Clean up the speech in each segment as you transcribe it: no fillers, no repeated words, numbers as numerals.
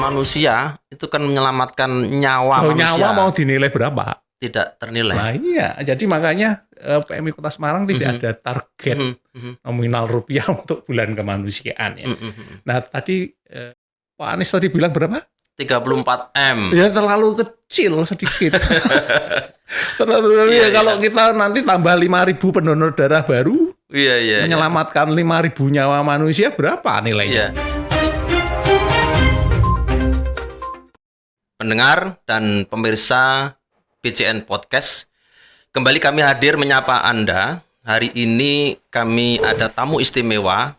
manusia itu kan menyelamatkan nyawa Kalau manusia. nyawa mau dinilai berapa? Tidak ternilai. Nah iya, jadi makanya PMI Kota Semarang tidak ada target nominal rupiah untuk bulan kemanusiaan ya. Nah tadi Pak Anies tadi bilang berapa? 34M. Ya terlalu kecil sedikit. Terlalu ya, kalau kita nanti tambah 5.000 pendonor darah baru, menyelamatkan 5.000 nyawa manusia, berapa nilainya? Pendengar dan pemirsa BCN Podcast, kembali kami hadir menyapa Anda. Hari ini kami ada tamu istimewa.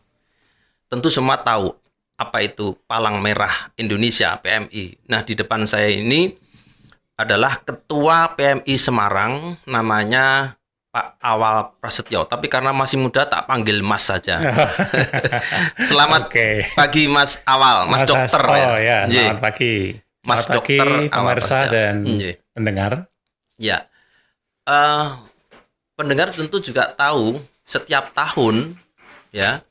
Tentu semua tahu apa itu Palang Merah Indonesia, PMI. Nah, di depan saya ini adalah Ketua PMI Semarang, namanya Pak Awal Prasetyo. Tapi karena masih muda, tak panggil Mas saja. Selamat pagi Mas Awal, Mas Dokter. Ya, selamat pagi. Mas Selamat Dokter pagi, pemirsa dan pendengar. Ya, pendengar tentu juga tahu setiap tahun ya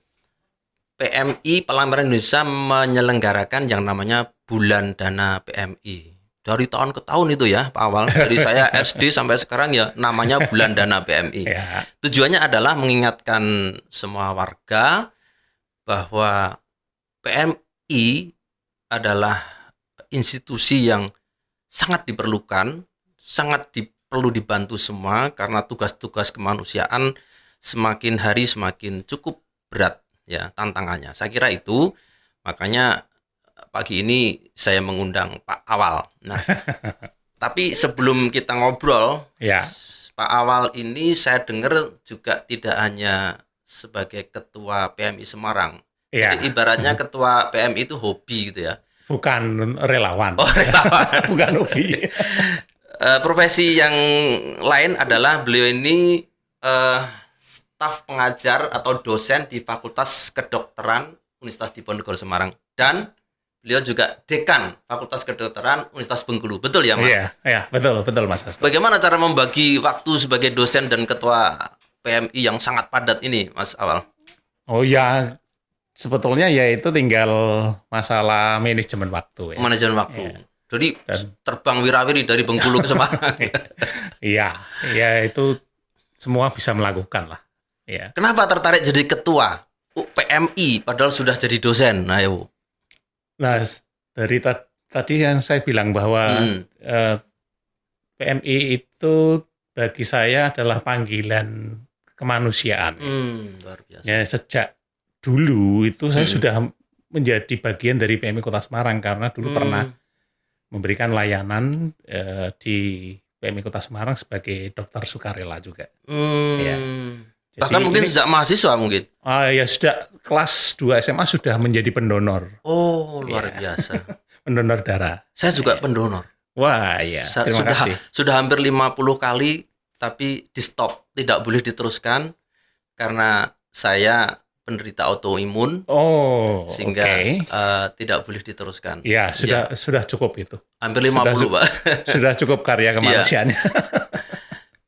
PMI Palang Merah Indonesia menyelenggarakan yang namanya Bulan Dana PMI. Dari tahun ke tahun itu ya Pak Awal. Dari saya SD sampai sekarang ya namanya Bulan Dana PMI. Tujuannya adalah mengingatkan semua warga bahwa PMI adalah institusi yang sangat diperlukan, perlu dibantu semua karena tugas-tugas kemanusiaan semakin hari semakin cukup berat ya tantangannya. Saya kira itu, makanya pagi ini saya mengundang Pak Awal. Nah, tapi sebelum kita ngobrol, Pak Awal ini saya dengar juga tidak hanya sebagai Ketua PMI Semarang. Jadi ibaratnya Ketua PMI itu hobi gitu ya. Bukan relawan. Oh, relawan. Bukan hobi. Profesi yang lain adalah beliau ini staf pengajar atau dosen di Fakultas Kedokteran Universitas Diponegoro Semarang, dan beliau juga dekan Fakultas Kedokteran Universitas Bengkulu. Betul ya, Mas? Iya, betul Mas Hasto. Bagaimana cara membagi waktu sebagai dosen dan ketua PMI yang sangat padat ini, Mas Awal? Oh ya, sebetulnya ya itu tinggal masalah manajemen waktu ya. Manajemen waktu. Jadi terbang wirawiri dari Bengkulu ke Semarang. Iya, itu semua bisa melakukan lah. Ya. Kenapa tertarik jadi ketua PMI padahal sudah jadi dosen? Nah, ayo. Nah, dari tadi yang saya bilang bahwa PMI itu bagi saya adalah panggilan kemanusiaan. Luar biasa. Ya, sejak dulu itu saya sudah menjadi bagian dari PMI Kota Semarang karena dulu pernah memberikan layanan di PMI Kota Semarang sebagai dokter sukarela juga. Ya. Jadi bahkan mungkin sejak mahasiswa mungkin. Ya sudah kelas 2 SMA sudah menjadi pendonor. Oh, luar biasa. Pendonor darah. Saya juga pendonor. Wah, ya. Terima kasih. Sudah hampir 50 kali tapi di stop, tidak boleh diteruskan karena saya penderita autoimun. Oh, sehingga tidak boleh diteruskan. Ya, sudah cukup itu. Hampir 50, Pak. Sudah cukup karya kemanusiaannya.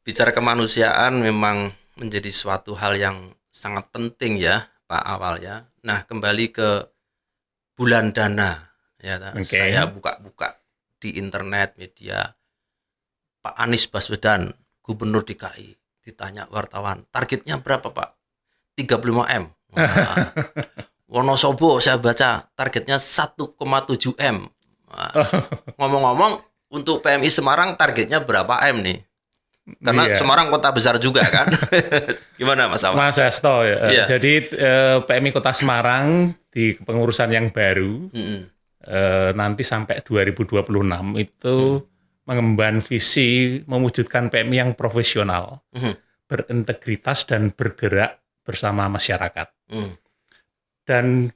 Bicara kemanusiaan memang menjadi suatu hal yang sangat penting ya, Pak Awal ya. Nah, kembali ke Bulan Dana ya. Saya buka-buka di internet media, Pak Anies Baswedan, Gubernur DKI, ditanya wartawan, targetnya berapa, Pak? 35M. Wonosobo saya baca targetnya 1,7M. Ngomong-ngomong, untuk PMI Semarang targetnya berapa M nih? Karena Semarang kota besar juga kan. Gimana Mas Awal? Mas Hasto ya. Jadi PMI Kota Semarang di kepengurusan yang baru nanti sampai 2026 itu mengemban visi mewujudkan PMI yang profesional, berintegritas dan bergerak bersama masyarakat. Dan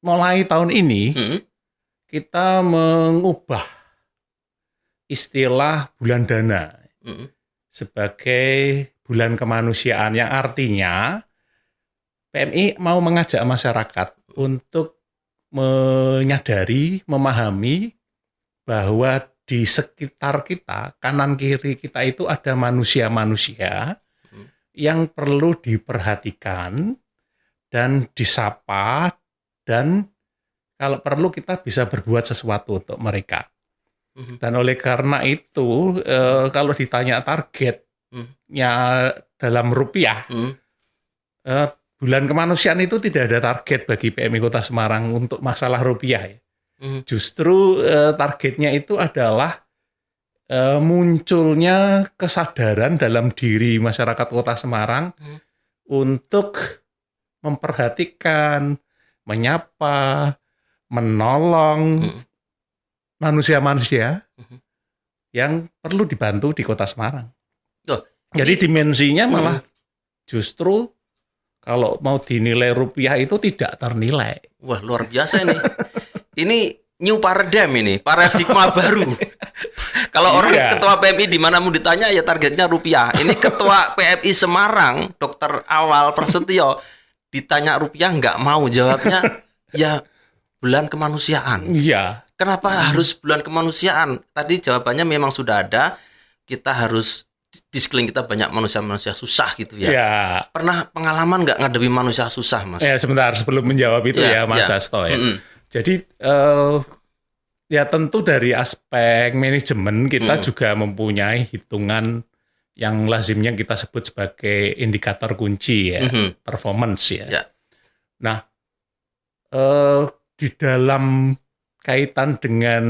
mulai tahun ini kita mengubah istilah bulan dana sebagai bulan kemanusiaan, yang artinya PMI mau mengajak masyarakat untuk menyadari, memahami bahwa di sekitar kita, kanan kiri kita itu ada manusia-manusia yang perlu diperhatikan dan disapa dan kalau perlu kita bisa berbuat sesuatu untuk mereka. Mhm. Dan oleh karena itu, kalau ditanya targetnya dalam rupiah, Mhm. bulan kemanusiaan itu tidak ada target bagi PMI Kota Semarang untuk masalah rupiah ya. Mhm. Justru targetnya itu adalah munculnya kesadaran dalam diri masyarakat Kota Semarang Mhm. untuk memperhatikan, menyapa, menolong Mhm. manusia-manusia Mhm. yang perlu dibantu di Kota Semarang. Loh, Jadi ini dimensinya malah Mhm. justru kalau mau dinilai rupiah itu tidak ternilai. Wah, luar biasa ini. Ini new paradigm ini, paradigma baru. Kalau orang Iya. ketua PMI di mana mau ditanya ya targetnya rupiah. Ini ketua PMI Semarang, Dokter Awal Prasetyo, ditanya rupiah nggak mau, jawabnya ya bulan kemanusiaan. Iya. Kenapa harus bulan kemanusiaan? Tadi jawabannya memang sudah ada. Kita harus di sekeliling kita banyak manusia-manusia susah gitu ya. Ya. Pernah pengalaman nggak ngadepi manusia susah, Mas? Ya sebentar sebelum menjawab itu Ya, ya Mas ya. Hasto ya. Mm-mm. Jadi ya tentu dari aspek manajemen kita juga mempunyai hitungan yang lazimnya kita sebut sebagai indikator kunci ya, Mhm. performance ya. Ya. Nah, di dalam kaitan dengan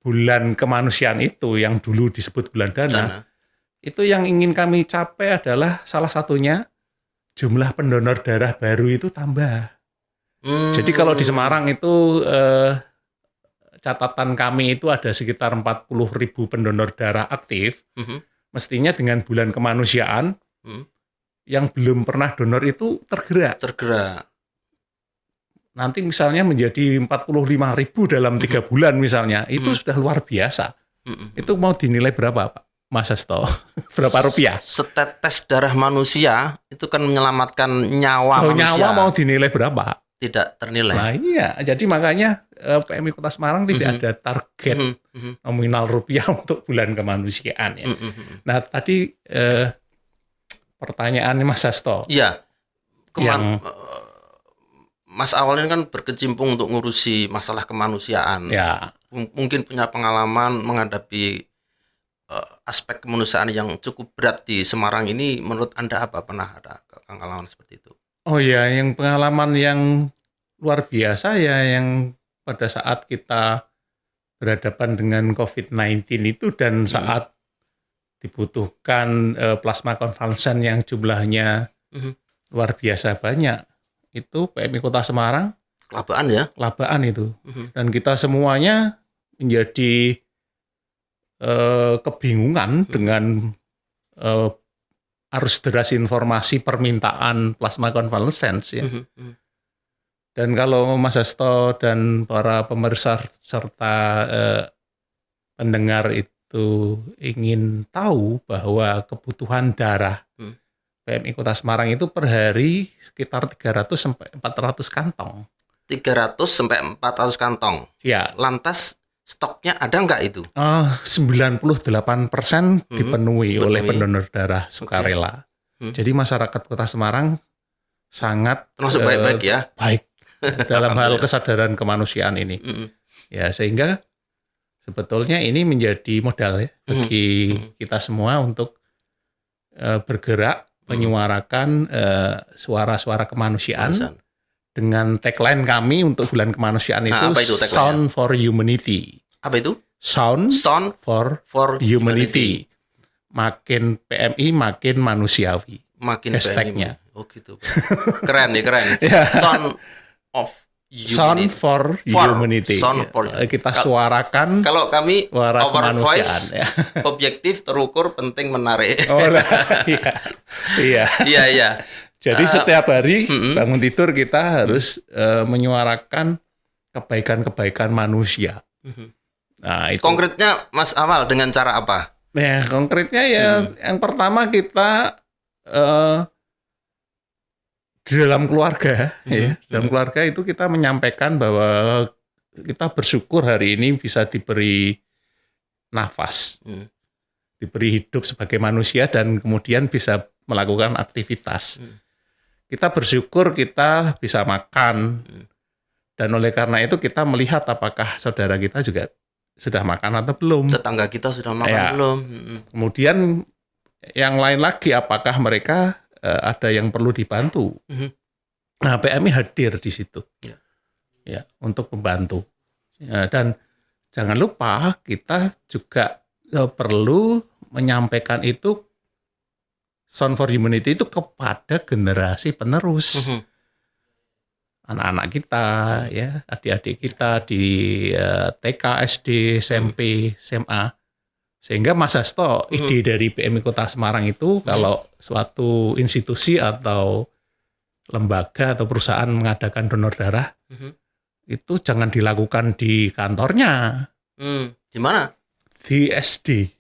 bulan kemanusiaan itu yang dulu disebut bulan dana, Dana. itu yang ingin kami capai adalah salah satunya jumlah pendonor darah baru itu tambah. Jadi kalau di Semarang itu catatan kami itu ada sekitar 40.000 pendonor darah aktif. Mhm. Mestinya dengan bulan kemanusiaan yang belum pernah donor itu tergerak. Nanti misalnya menjadi 45.000 dalam 3 bulan misalnya, itu sudah luar biasa. Itu mau dinilai berapa Pak Mas Hasto? Berapa rupiah? Setetes darah manusia itu kan menyelamatkan nyawa Kalau manusia. nyawa mau dinilai berapa? Tidak ternilai. Nah iya, jadi makanya PMI Kota Semarang tidak ada target nominal rupiah untuk bulan kemanusiaan ya. Nah tadi pertanyaannya Mas Hasto. Iya. Mas awalnya kan berkecimpung untuk ngurusi masalah kemanusiaan. Ya. Mungkin punya pengalaman menghadapi aspek kemanusiaan yang cukup berat di Semarang ini. Menurut Anda apa? Pernah ada pengalaman seperti itu? Oh ya, yang pengalaman yang luar biasa ya, yang pada saat kita berhadapan dengan COVID-19 itu dan saat dibutuhkan plasma konvalesen yang jumlahnya luar biasa banyak. Itu PMI Kota Semarang kelabaan ya, kelabaan itu. Dan kita semuanya menjadi kebingungan dengan arus deras informasi permintaan plasma konvalesen ya. Dan kalau Mas Hasto dan para pemirsa serta pendengar itu ingin tahu bahwa kebutuhan darah PMI Kota Semarang itu per hari sekitar 300 sampai 400 kantong. 300 sampai 400 kantong. Ya. Lantas stoknya ada nggak itu? 98% dipenuhi oleh pendonor darah sukarela. Jadi masyarakat Kota Semarang sangat termasuk baik-baik ya. Baik dalam hal kesadaran kemanusiaan ini. Ya, sehingga sebetulnya ini menjadi modal ya bagi kita semua untuk bergerak menyuarakan suara-suara kemanusiaan dengan tagline kami untuk bulan kemanusiaan itu, Sound for Humanity. Apa itu? Sound for Humanity. Makin PMI makin manusiawi. Makin hashtagnya. PMI. Oh gitu. Keren nih, keren. Sound of Humanity. Sound for Humanity. Sound for kita suarakan. Kalau kami our voice ya. Objektif, terukur, penting, menarik. Oh, iya. Iya. Jadi setiap hari bangun tidur kita harus menyuarakan kebaikan-kebaikan manusia. Nah, itu. Konkretnya Mas Awal dengan cara apa? Ya, konkretnya ya yang pertama kita di dalam keluarga, ya, dalam keluarga itu kita menyampaikan bahwa kita bersyukur hari ini bisa diberi nafas, diberi hidup sebagai manusia dan kemudian bisa melakukan aktivitas. Kita bersyukur kita bisa makan, Dan oleh karena itu kita melihat apakah saudara kita juga sudah makan atau belum. Tetangga kita sudah makan Ya. belum? Kemudian yang lain lagi, apakah mereka ada yang perlu dibantu? Nah, PMI hadir di situ, ya, untuk membantu. Ya, dan jangan lupa kita juga perlu menyampaikan itu Sound for Humanity itu kepada generasi penerus. Anak-anak kita, ya, adik-adik kita di TK, SD, SMP, SMA. Sehingga Mas Hasto, ide dari PMI Kota Semarang itu kalau suatu institusi atau lembaga atau perusahaan mengadakan donor darah, itu jangan dilakukan di kantornya. Di mana? Di SD.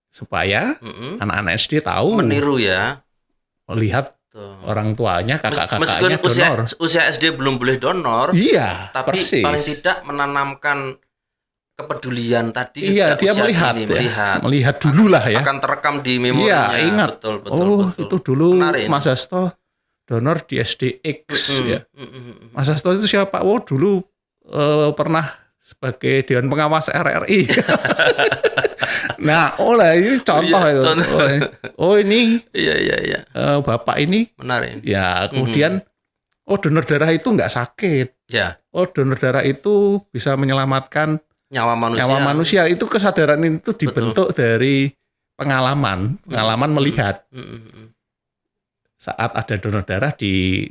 Supaya anak-anak SD tahu. Meniru ya. Melihat orang tuanya, kakak-kakaknya donor. Usia SD belum boleh donor. Iya, tapi persis. paling tidak menanamkan kepedulian tadi. Iya, dia melihat, melihat dulu lah ya. Akan terekam di memorinya. Iya, ingat. Betul. Itu dulu Mas Hasto donor di SDX ya. Mas Hasto itu siapa? Oh, dulu pernah sebagai Dewan Pengawas RRI. Nah, ini contoh itu. Oh, ini. Iya. Bapak ini. Menarik. Ya, kemudian donor darah itu nggak sakit. Ya. Donor darah itu bisa menyelamatkan nyawa manusia. Itu kesadaran itu dibentuk dari pengalaman melihat. Saat ada donor darah di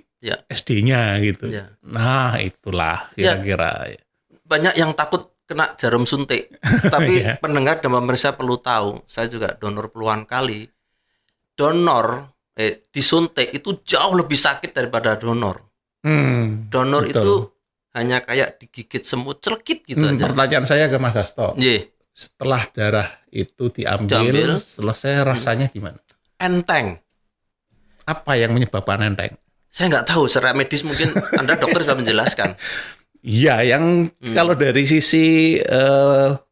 SD-nya gitu. Ya. Nah, itulah kira-kira. Banyak yang takut kena jarum suntik. Tapi pendengar dan pemirsa perlu tahu, saya juga donor puluhan kali. Disuntik itu jauh lebih sakit daripada donor. Donor betul. Itu hanya kayak digigit semut, celekit gitu aja. Pertanyaan saya ke Mas Hasto. Setelah darah itu diambil, selesai rasanya gimana? Enteng. Apa yang menyebabkan enteng? Saya nggak tahu, secara medis mungkin Anda dokter bisa menjelaskan. Iya, yang kalau dari sisi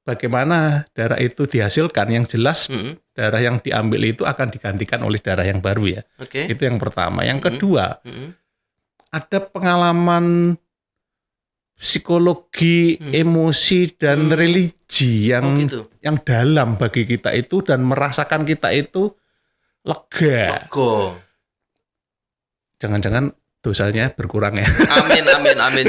bagaimana darah itu dihasilkan, yang jelas darah yang diambil itu akan digantikan oleh darah yang baru ya. Itu yang pertama. Yang kedua, ada pengalaman psikologi, emosi dan religi yang dalam bagi kita itu dan merasakan kita itu lega. Jangan-jangan dosanya berkurang ya. Amin.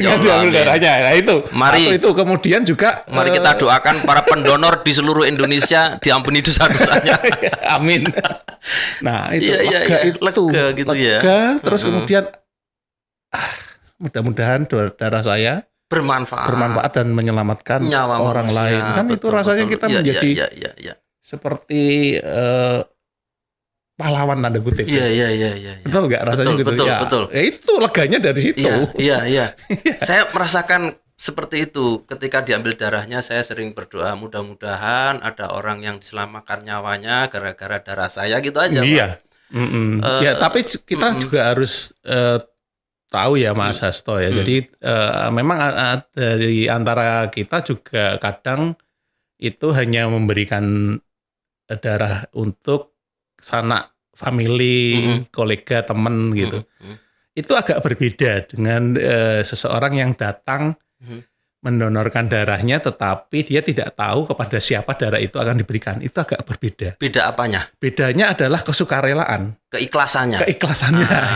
Ya Allah, darahnya. Nah itu. Mari itu kemudian juga mari kita doakan para pendonor di seluruh Indonesia diampuni dosa-dosanya. Amin. Nah, itu lega gitu ya. Terus kemudian mudah-mudahan darah saya bermanfaat dan menyelamatkan nyawa orang lain. Kan betul, itu rasanya kita menjadi seperti pahlawan tanda kutip. Iya. Betul nggak rasanya gitu? Betul. Ya itu leganya dari situ. Iya. Saya merasakan seperti itu ketika diambil darahnya. Saya sering berdoa mudah-mudahan ada orang yang diselamatkan nyawanya gara-gara darah saya gitu aja. Iya. Ya tapi kita juga harus tahu ya Mas Hasto ya. Jadi memang dari antara kita juga kadang itu hanya memberikan darah untuk sanak family, kolega, teman gitu. Itu agak berbeda dengan seseorang yang datang mendonorkan darahnya tetapi dia tidak tahu kepada siapa darah itu akan diberikan. Itu agak berbeda. Beda apanya? Bedanya adalah kesukarelaan. Keikhlasannya.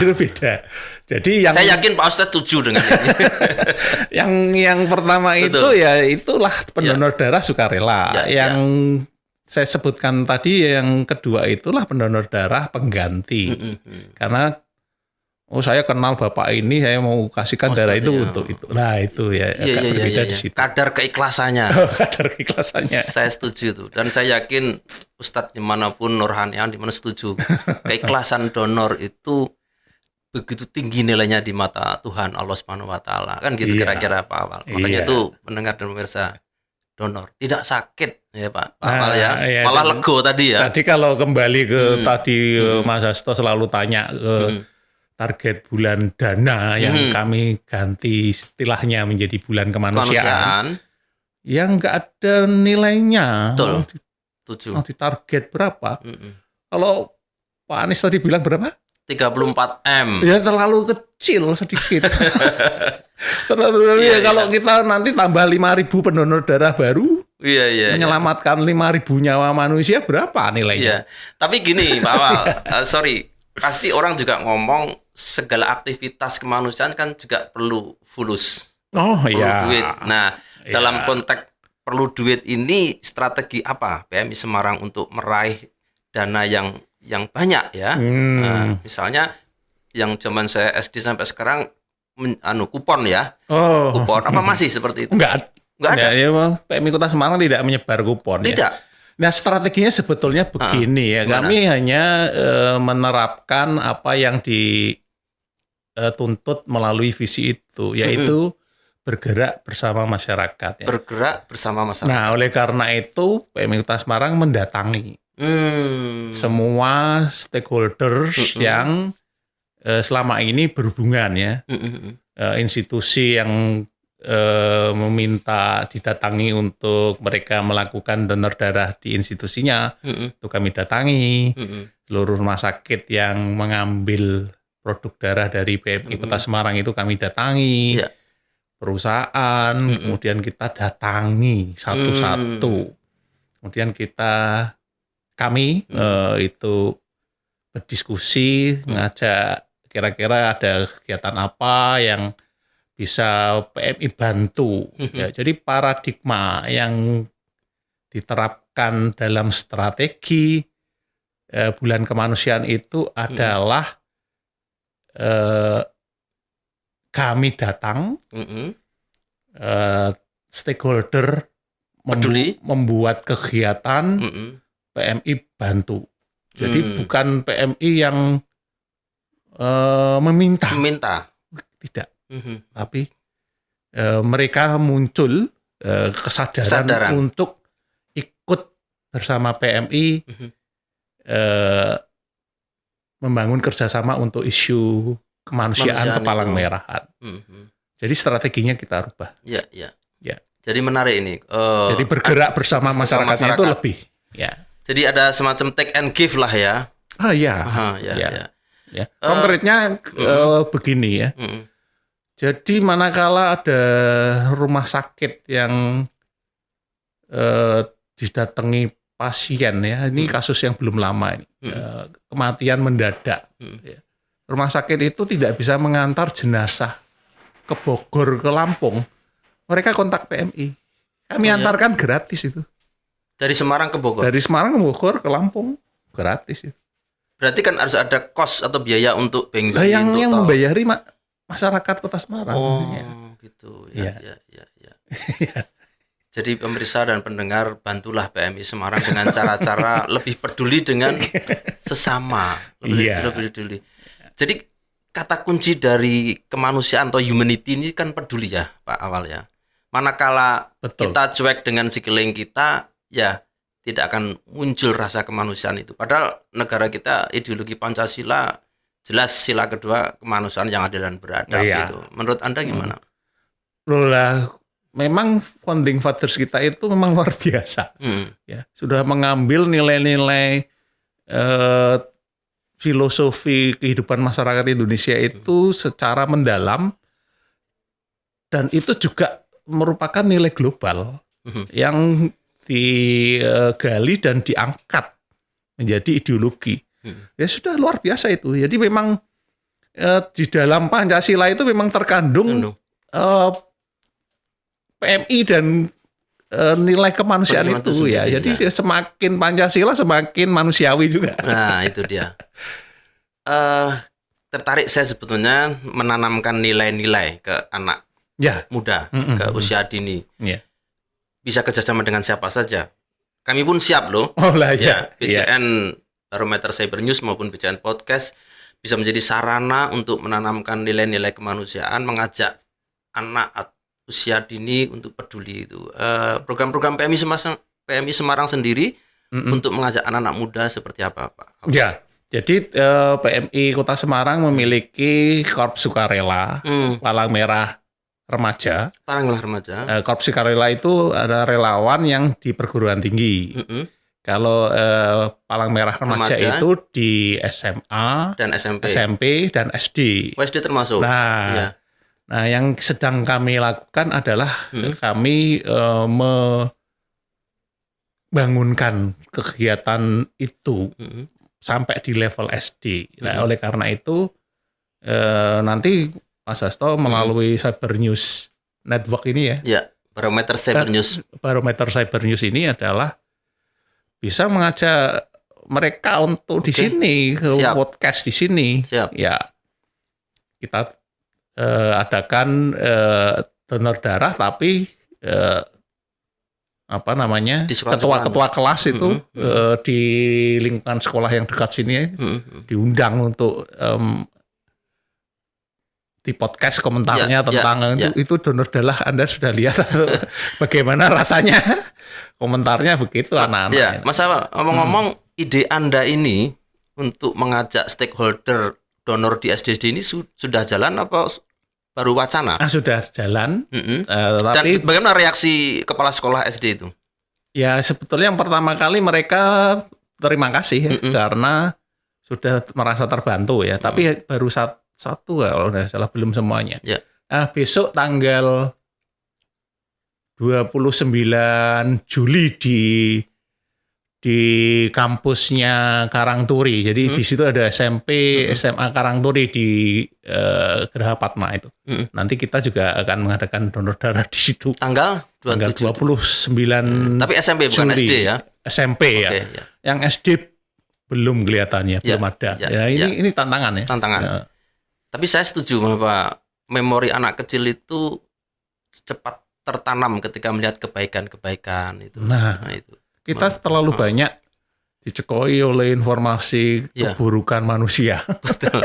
Itu beda. Jadi saya yakin Pak Ustadz setuju dengan ini. yang pertama itu ya itulah pendonor darah sukarela. Yang saya sebutkan tadi yang kedua itulah pendonor darah pengganti. Karena saya kenal bapak ini, saya mau kasihkan darah itu untuk itu. Nah itu ya agak berbeda di situ. Kadar keikhlasannya. Kadar keikhlasannya. Saya setuju itu. Dan saya yakin Ustadz dimanapun, Nurhanian dimana setuju. Keikhlasan donor itu begitu tinggi nilainya di mata Tuhan Allah Subhanahu Wa Taala. Kan gitu kira-kira Pak Awal. Makanya itu mendengar dan pemirsa, donor tidak sakit ya Pak Awal malah lego tadi ya. Tadi kalau kembali ke tadi Mas Hasto selalu tanya ke target bulan dana yang kami ganti istilahnya menjadi bulan kemanusiaan. Yang nggak ada nilainya. Betul. Di target berapa? Kalau Pak Anies tadi bilang berapa? 34M. Ya terlalu kecil sedikit. Terlalu Iya, kalau kita nanti tambah 5.000 pendonor darah baru, Iya. menyelamatkan 5.000 nyawa manusia, berapa nilainya? Iya. Tapi gini, Pak Awal, sorry, pasti orang juga ngomong segala aktivitas kemanusiaan kan juga perlu fulus, Oh perlu iya. duit. Nah, Iya. dalam konteks perlu duit ini strategi apa PMI Semarang untuk meraih dana yang banyak ya? Nah, misalnya yang zaman saya SD sampai sekarang kupon ya. Oh. Kupon apa masih seperti itu? Enggak ada. Ya, PMI Kota Semarang tidak menyebar kupon. Tidak. Ya. Nah, strateginya sebetulnya begini ya. Gimana? Kami hanya menerapkan apa yang dituntut melalui visi itu, yaitu bergerak bersama masyarakat. Ya. Bergerak bersama masyarakat. Nah, oleh karena itu PMI Kota Semarang mendatangi semua stakeholders yang selama ini berhubungan ya. Institusi yang meminta didatangi untuk mereka melakukan donor darah di institusinya, itu kami datangi. Seluruh rumah sakit yang mengambil produk darah dari PMI Kota Semarang itu kami datangi. Ya. Perusahaan, kemudian kita datangi satu-satu. Kemudian kami itu berdiskusi, ngajak kira-kira ada kegiatan apa yang bisa PMI bantu. Ya, jadi paradigma yang diterapkan dalam strategi bulan kemanusiaan itu adalah kami datang, stakeholder peduli, membuat kegiatan, PMI bantu. Jadi bukan PMI yang meminta, tidak. Tapi mereka muncul kesadaran untuk ikut bersama PMI membangun kerjasama untuk isu kemanusiaan kepalang merahan. Jadi strateginya kita rubah. Ya. Jadi menarik ini. Jadi bergerak bersama masyarakatnya itu lebih. Ya. Jadi ada semacam take and give lah ya. Ya. Konkretnya begini ya. Jadi manakala ada rumah sakit yang didatangi pasien ya, ini kasus yang belum lama ini, kematian mendadak. Ya. Rumah sakit itu tidak bisa mengantar jenazah ke Bogor, ke Lampung. Mereka kontak PMI. Kami antarkan gratis itu. Dari Semarang ke Bogor? Dari Semarang ke Bogor, ke Lampung, gratis itu. Berarti kan harus ada cost atau biaya untuk bensin. Nah, yang membayari masyarakat Kota Semarang. Gitu. Ya. Jadi pemirsa dan pendengar, bantulah PMI Semarang dengan cara-cara lebih peduli dengan sesama. Lebih peduli. Jadi kata kunci dari kemanusiaan atau humanity ini kan peduli ya, Pak Awal ya. Manakala kita cuek dengan sekeliling kita, ya tidak akan muncul rasa kemanusiaan itu. Padahal negara kita ideologi Pancasila jelas sila kedua kemanusiaan yang adil dan beradab itu. Menurut Anda gimana? Memang founding fathers kita itu memang luar biasa. Ya, sudah mengambil nilai-nilai filosofi kehidupan masyarakat Indonesia itu secara mendalam, dan itu juga merupakan nilai global yang digali dan diangkat menjadi ideologi. Ya sudah luar biasa itu. Jadi memang di dalam Pancasila itu memang terkandung PMI dan nilai kemanusiaan itu ya. Jadi semakin Pancasila semakin manusiawi juga. Nah itu dia. Tertarik saya sebetulnya menanamkan nilai-nilai ke anak muda, ke usia dini. Bisa kerjasama dengan siapa saja. Kami pun siap loh. BCN Barometer Cyber News maupun BCN Podcast bisa menjadi sarana untuk menanamkan nilai-nilai kemanusiaan, mengajak anak usia dini untuk peduli itu. Program-program PMI Semarang sendiri untuk mengajak anak-anak muda seperti apa, Pak? Ya, jadi PMI Kota Semarang memiliki Korps Sukarela, Palang Merah Remaja. Korps Sukarela itu ada relawan yang di perguruan tinggi. Kalau Palang Merah Remaja Remaja. itu di SMA, Dan SMP. SMP dan SD. SD termasuk. Nah, Iya. nah yang sedang kami lakukan adalah kami membangunkan kegiatan itu sampai di level SD. Nah, oleh karena itu nanti Mas Hasto melalui Cyber News Network ini ya. Ya, Barometer Cyber News. Barometer Cyber News ini adalah bisa mengajak mereka untuk di sini ke Siap. podcast di sini. Siap. Ya, kita adakan donor darah, tapi apa namanya, Di sekolah-sekolah. ketua-ketua kelas itu di lingkungan sekolah yang dekat sini diundang untuk di podcast komentarnya tentang itu donor darah. Anda sudah lihat bagaimana rasanya komentarnya begitu anak-anak. Ya, Mas Awal, ngomong-ngomong, ide Anda ini untuk mengajak stakeholder donor di SD ini sudah jalan apa baru wacana? Sudah jalan. Dan Tapi bagaimana reaksi kepala sekolah SD itu? Ya sebetulnya yang pertama kali mereka terima kasih karena sudah merasa terbantu ya. Tapi baru satu kalau tidak salah, belum semuanya. Ya. Besok tanggal 29 Juli di kampusnya Karangturi. Jadi di situ ada SMP, SMA Karangturi di Geraha Padma itu. Nanti kita juga akan mengadakan donor darah di situ. Tanggal 29 Tapi SMP bukan Juli. SD ya? SMP ya. Ya. Yang SD belum kelihatannya, belum ada. Ini tantangan ya. Tantangan. Ya. Tapi saya setuju bahwa memori anak kecil itu cepat tertanam ketika melihat kebaikan-kebaikan itu. Nah itu. Kita terlalu banyak dicekoi oleh informasi keburukan manusia. Betul.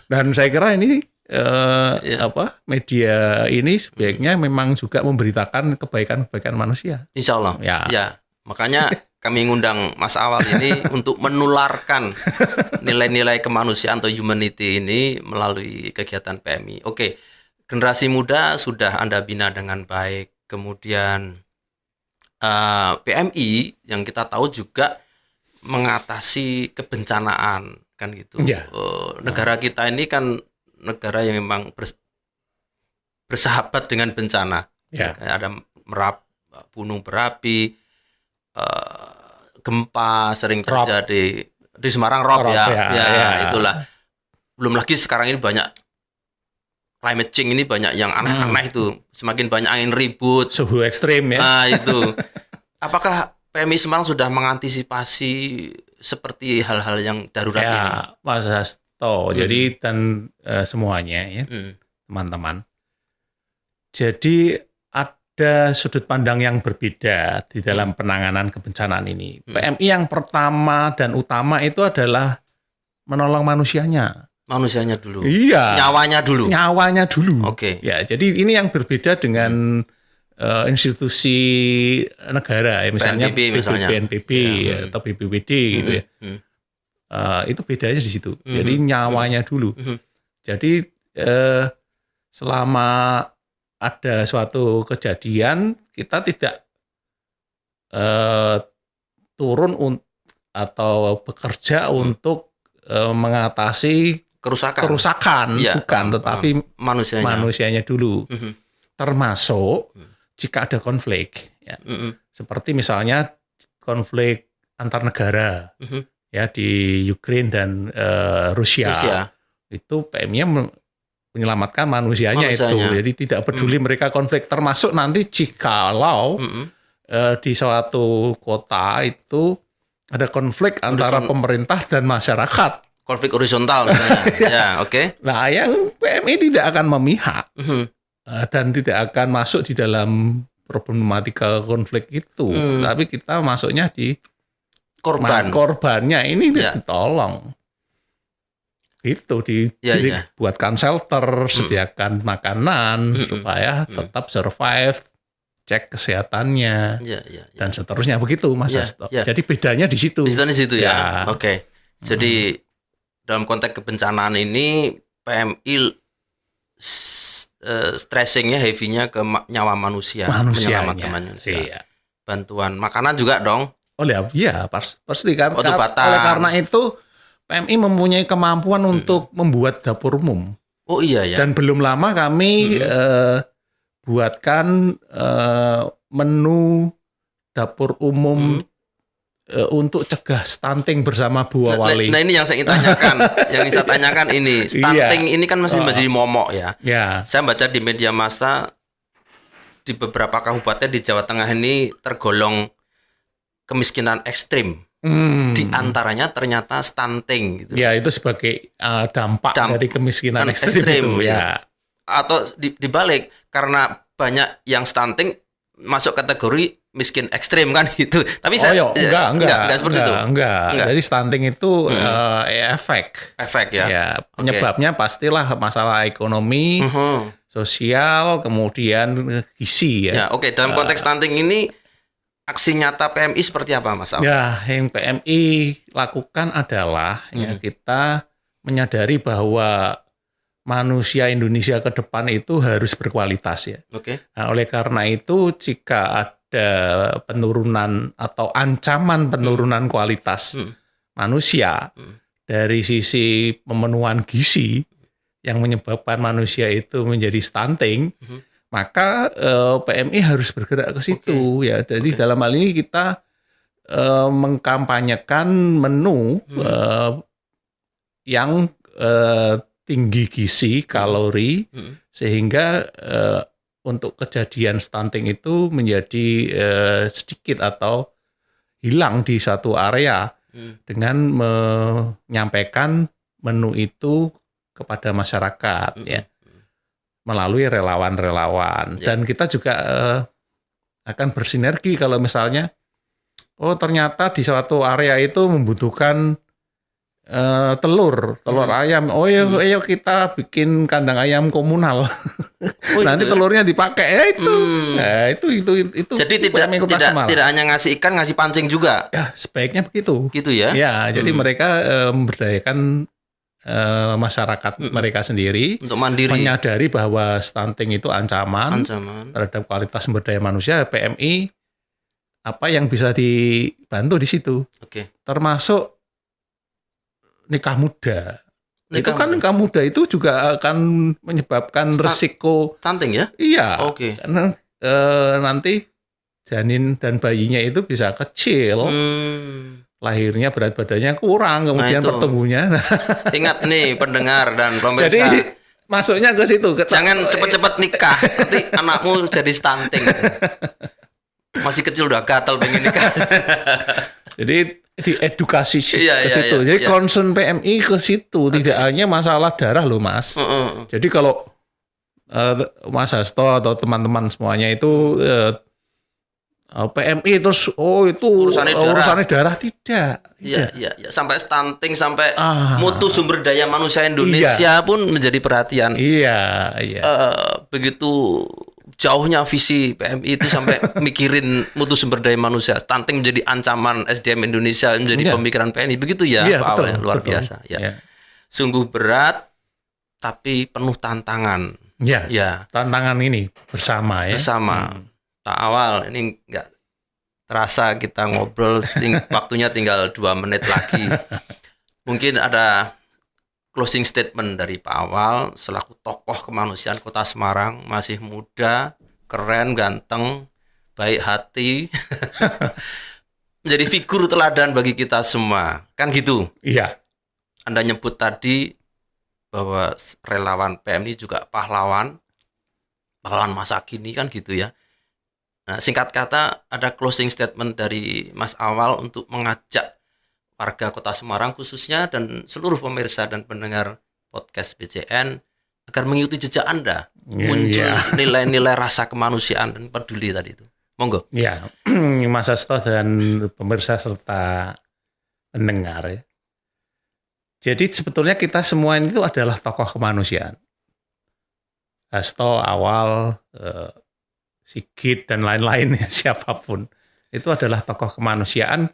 Dan saya kira ini media ini sebaiknya memang juga memberitakan kebaikan-kebaikan manusia. Insya Allah. Ya. Makanya kami ngundang Mas Awal ini untuk menularkan nilai-nilai kemanusiaan atau humanity ini melalui kegiatan PMI. Oke, generasi muda sudah Anda bina dengan baik. Kemudian PMI yang kita tahu juga mengatasi kebencanaan kan gitu. Ya. Negara kita ini kan negara yang memang bersahabat dengan bencana. Ya. Ada gunung berapi, gempa sering terjadi di Semarang, rob ya, itulah. Belum lagi sekarang ini banyak climate change, ini banyak yang aneh-aneh itu, semakin banyak angin ribut, suhu ekstrim ya. Nah itu, apakah PMI Semarang sudah mengantisipasi seperti hal-hal yang darurat ini? Mas Hasto, jadi dan semuanya ya teman-teman. Jadi ada sudut pandang yang berbeda di dalam penanganan kebencanaan ini. PMI yang pertama dan utama itu adalah menolong manusianya. Manusianya dulu. Iya. Nyawanya dulu. Nyawanya dulu. Oke. Ya, jadi ini yang berbeda dengan institusi negara ya, misalnya BNPB atau BPBD gitu ya. Itu bedanya di situ. Jadi nyawanya dulu. Jadi selama ada suatu kejadian, kita tidak turun atau bekerja untuk mengatasi kerusakan ya, bukan, tetapi manusianya dulu. Termasuk jika ada konflik, ya. Seperti misalnya konflik antar negara, ya di Ukraina dan Rusia. Itu PMI menyelamatkan manusianya itu. Jadi tidak peduli mereka konflik, termasuk nanti jikalau di suatu kota itu ada konflik antara pemerintah dan masyarakat. Konflik horizontal misalnya. Ya, oke. Nah, yang PMI tidak akan memihak dan tidak akan masuk di dalam problematika konflik itu. Tapi kita masuknya di korbannya ini ditolong. Itu dibuatkan shelter, sediakan makanan supaya tetap survive, cek kesehatannya dan seterusnya, begitu Mas Hasto. Jadi bedanya di situ. Di situ ya. Oke. Jadi dalam konteks kebencanaan ini PMI stressingnya, heavy-nya ke nyawa manusia, menyelamatkan manusia. Bantuan makanan juga dong. pasti kan. Untuk batang. Oleh karena itu PMI mempunyai kemampuan untuk membuat dapur umum. Oh iya ya. Dan belum lama kami buatkan menu dapur umum untuk cegah stunting bersama Bu Wali. Nah ini yang saya ingin tanyakan, yang saya tanyakan ini, stunting ini kan masih menjadi momok ya. Saya baca di media massa di beberapa kabupaten di Jawa Tengah ini tergolong kemiskinan ekstrim. Di antaranya ternyata stunting gitu. Ya, itu sebagai dampak dari kemiskinan ekstrim itu, ya. Atau dibalik, karena banyak yang stunting masuk kategori miskin ekstrim kan gitu. Tapi enggak seperti itu. Enggak. Jadi stunting itu efek ya. Ya, penyebabnya pastilah masalah ekonomi, sosial, kemudian gizi ya. Ya, dalam konteks stunting ini aksi nyata PMI seperti apa, Mas Al? Ya, yang PMI lakukan adalah ya kita menyadari bahwa manusia Indonesia ke depan itu harus berkualitas ya. Nah, oleh karena itu jika ada penurunan atau ancaman penurunan kualitas manusia dari sisi pemenuhan gizi yang menyebabkan manusia itu menjadi stunting, maka PMI harus bergerak ke situ ya. Jadi dalam hal ini kita mengkampanyekan menu yang tinggi gizi, kalori, sehingga untuk kejadian stunting itu menjadi sedikit atau hilang di satu area dengan menyampaikan menu itu kepada masyarakat ya. Melalui relawan-relawan. Dan kita juga akan bersinergi kalau misalnya ternyata di suatu area itu membutuhkan telur ayam. Ayo kita bikin kandang ayam komunal. Nanti telurnya dipakai itu. Nah, itu. Jadi tidak hanya ngasih ikan, ngasih pancing juga. Ya, sebaiknya begitu. Gitu ya. Ya, jadi mereka memberdayakan masyarakat mereka sendiri untuk mandiri, menyadari bahwa stunting itu ancaman terhadap kualitas sumber daya manusia. PMI apa yang bisa dibantu di situ, termasuk nikah muda. Nikah muda itu juga akan menyebabkan resiko stunting ya. Iya. Karena nanti janin dan bayinya itu bisa kecil. Lahirnya berat badannya kurang, kemudian pertumbuhannya. Ingat nih pendengar dan pemirsa. Jadi masuknya ke situ. Jangan cepat-cepat nikah, nanti anakmu jadi stunting. Masih kecil udah gatal pengen nikah. Jadi diedukasi ke situ. Jadi concern PMI ke situ, tidak hanya masalah darah loh Mas. Jadi kalau Mas Hasto atau teman-teman semuanya itu PMI terus itu urusannya darah tidak. Iya. Sampai stunting, sampai mutu sumber daya manusia Indonesia pun menjadi perhatian. Iya. Begitu jauhnya visi PMI itu sampai mikirin mutu sumber daya manusia. Stunting menjadi ancaman SDM Indonesia, menjadi pemikiran PMI. Begitu ya, Pak Awal, luar biasa. Ya. Sungguh berat tapi penuh tantangan. Ya. Tantangan ini bersama ya. Bersama. Pak Awal, ini nggak terasa kita ngobrol, waktunya tinggal 2 menit lagi. Mungkin ada closing statement dari Pak Awal selaku tokoh kemanusiaan Kota Semarang, masih muda, keren, ganteng, baik hati, menjadi figur teladan bagi kita semua, kan gitu? Iya. Anda nyebut tadi bahwa relawan PMI juga pahlawan masa kini, kan gitu ya. Nah, singkat kata, ada closing statement dari Mas Awal untuk mengajak warga Kota Semarang khususnya dan seluruh pemirsa dan pendengar podcast BCN agar mengikuti jejak Anda, muncul nilai-nilai rasa kemanusiaan dan peduli tadi itu. Monggo. Ya, Mas Hasto dan pemirsa serta pendengar ya. Jadi sebetulnya kita semua itu adalah tokoh kemanusiaan. Hasto, Awal, Sigit dan lain-lain ya, siapapun itu adalah tokoh kemanusiaan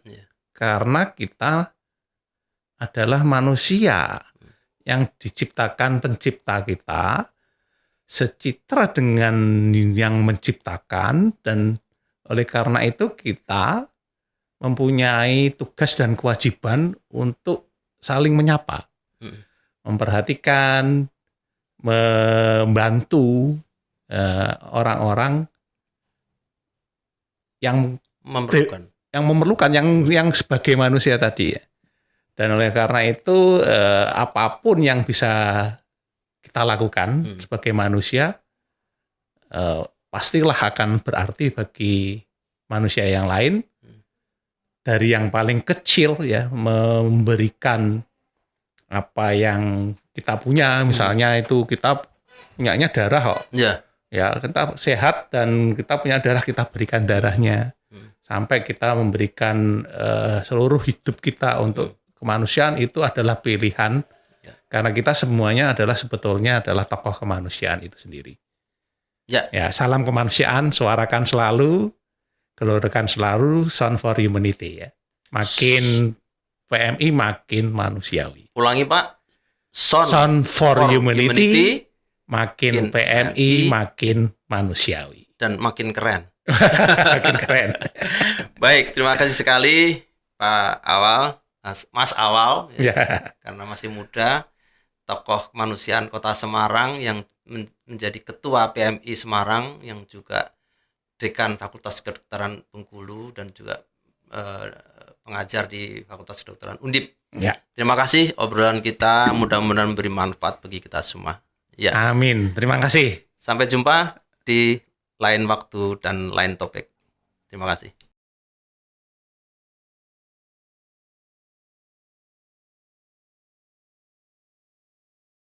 karena kita adalah manusia yang diciptakan pencipta kita secitra dengan yang menciptakan, dan oleh karena itu kita mempunyai tugas dan kewajiban untuk saling menyapa, memperhatikan, membantu orang-orang yang memerlukan. yang sebagai manusia tadi ya. Dan oleh karena itu apapun yang bisa kita lakukan sebagai manusia pastilah akan berarti bagi manusia yang lain. Dari yang paling kecil ya, memberikan apa yang kita punya, misalnya itu kita punyanya darah kok. Ya, Kita sehat dan kita punya darah, kita berikan darahnya. Sampai kita memberikan seluruh hidup kita untuk kemanusiaan, itu adalah pilihan. Karena kita semuanya sebetulnya adalah tokoh kemanusiaan itu sendiri. Ya, salam kemanusiaan, suarakan selalu, gelorkan selalu, sound for humanity ya. Makin PMI makin manusiawi. Ulangi Pak. Sound for humanity, makin PMI makin manusiawi. Dan makin keren. Makin keren. Baik, terima kasih sekali Pak Awal, Mas Awal ya. Karena masih muda, tokoh kemanusiaan Kota Semarang yang menjadi ketua PMI Semarang, yang juga Dekan Fakultas Kedokteran Bengkulu dan juga pengajar di Fakultas Kedokteran Undip. Ya. Terima kasih obrolan kita, mudah-mudahan memberi manfaat bagi kita semua. Ya. Amin. Terima kasih. Sampai jumpa di lain waktu dan lain topik. Terima kasih.